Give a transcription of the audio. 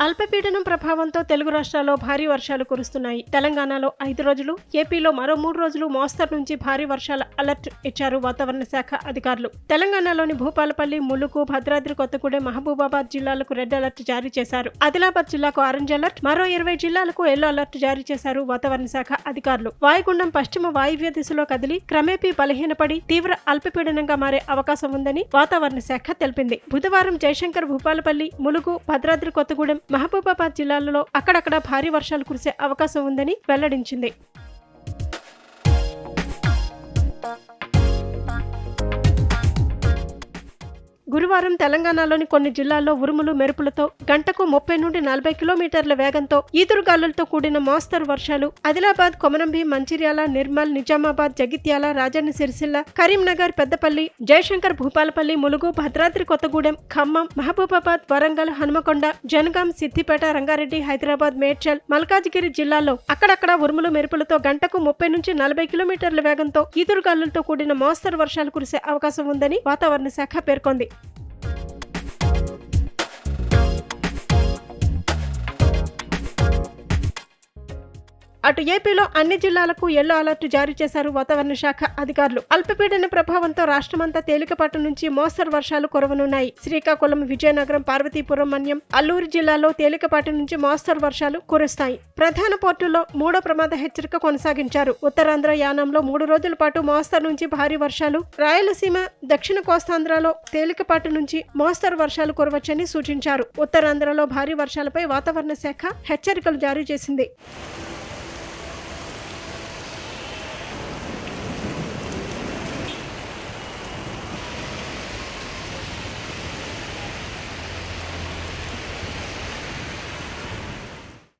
అల్పపీడనం ప్రభావంతో తెలుగు రాష్ట్రాల్లో భారీ వర్షాలు కురుస్తున్నాయి. తెలంగాణలో 5 రోజులు, ఏపీలో మరో 3 రోజులు మోస్తరు నుంచి భారీ వర్షాల అలర్ట్ ఇచ్చారు వాతావరణ శాఖ అధికారులు. తెలంగాణలోని భూపాలపల్లి, ములుగు, భద్రాద్రి కొత్తగూడెం, మహబూబాబాద్ జిల్లాలకు రెడ్ అలర్ట్ జారీ చేశారు. ఆదిలాబాద్ జిల్లాకు ఆరెంజ్ అలర్ట్, మరో 20 జిల్లాలకు ఎల్లో అలర్ట్ జారీ చేశారు వాతావరణ శాఖ అధికారులు. వాయుగుండం పశ్చిమ వాయువ్య దిశలో కదిలి క్రమేపీ బలహీనపడి తీవ్ర అల్పపీడనంగా మారే అవకాశం ఉందని వాతావరణ శాఖ తెలిపింది. బుధవారం జయశంకర్, భూపాలపల్లి, ములుగు, భద్రాద్రి కొత్తగూడెం, మహబూబాబాద్ జిల్లాలలో అక్కడక్కడ భారీ వర్షాలు కురిసే అవకాశం ఉందని వెల్లడించింది. గురువారం తెలంగాణలోని కొన్ని జిల్లాల్లో ఉరుములు, మెరుపులతో గంటకు 30 నుండి 40 కిలోమీటర్ల వేగంతో ఈదురుగాలులతో కూడిన మోస్తరు వర్షాలు ఆదిలాబాద్, కొమరంభీం, మంచిర్యాల, నిర్మల్, నిజామాబాద్, జగిత్యాల, రాజన్న సిరిసిల్ల, కరీంనగర్, పెద్దపల్లి, జయశంకర్, భూపాలపల్లి, ములుగు, భద్రాద్రి కొత్తగూడెం, ఖమ్మం, మహబూబాబాద్, వరంగల్, హనుమకొండ, జనగాం, సిద్దిపేట, రంగారెడ్డి, హైదరాబాద్, మేడ్చల్, మల్కాజిగిరి జిల్లాల్లో అక్కడక్కడ ఉరుములు, మెరుపులతో గంటకు 30 నుంచి 40 కిలోమీటర్ల వేగంతో ఈదురుగాలులతో కూడిన మోస్తరు వర్షాలు కురిసే అవకాశం ఉందని వాతావరణ శాఖ పేర్కొంది. అటు ఏపీలో అన్ని జిల్లాలకు ఎల్లో అలర్ట్ జారీ చేశారు వాతావరణ శాఖ అధికారులు. అల్పపీడన ప్రభావంతో రాష్ట్రమంతా తేలికపాటి నుంచి మోస్తరు వర్షాలు కురవనున్నాయి. శ్రీకాకుళం, విజయనగరం, పార్వతీపురం, మన్యం, అల్లూరు జిల్లాల్లో తేలికపాటి నుంచి మోస్తరు వర్షాలు కురుస్తాయి. ప్రధాన పోర్టుల్లో 3వ ప్రమాద హెచ్చరిక కొనసాగించారు. ఉత్తరాంధ్ర యానంలో 3 రోజుల పాటు మోస్తరు నుంచి భారీ వర్షాలు, రాయలసీమ, దక్షిణ కోస్తాంధ్రలో తేలికపాటి నుంచి మోస్తరు వర్షాలు కురవచ్చని సూచించారు. ఉత్తరాంధ్రలో భారీ వర్షాలపై వాతావరణ శాఖ హెచ్చరికలు జారీ చేసింది.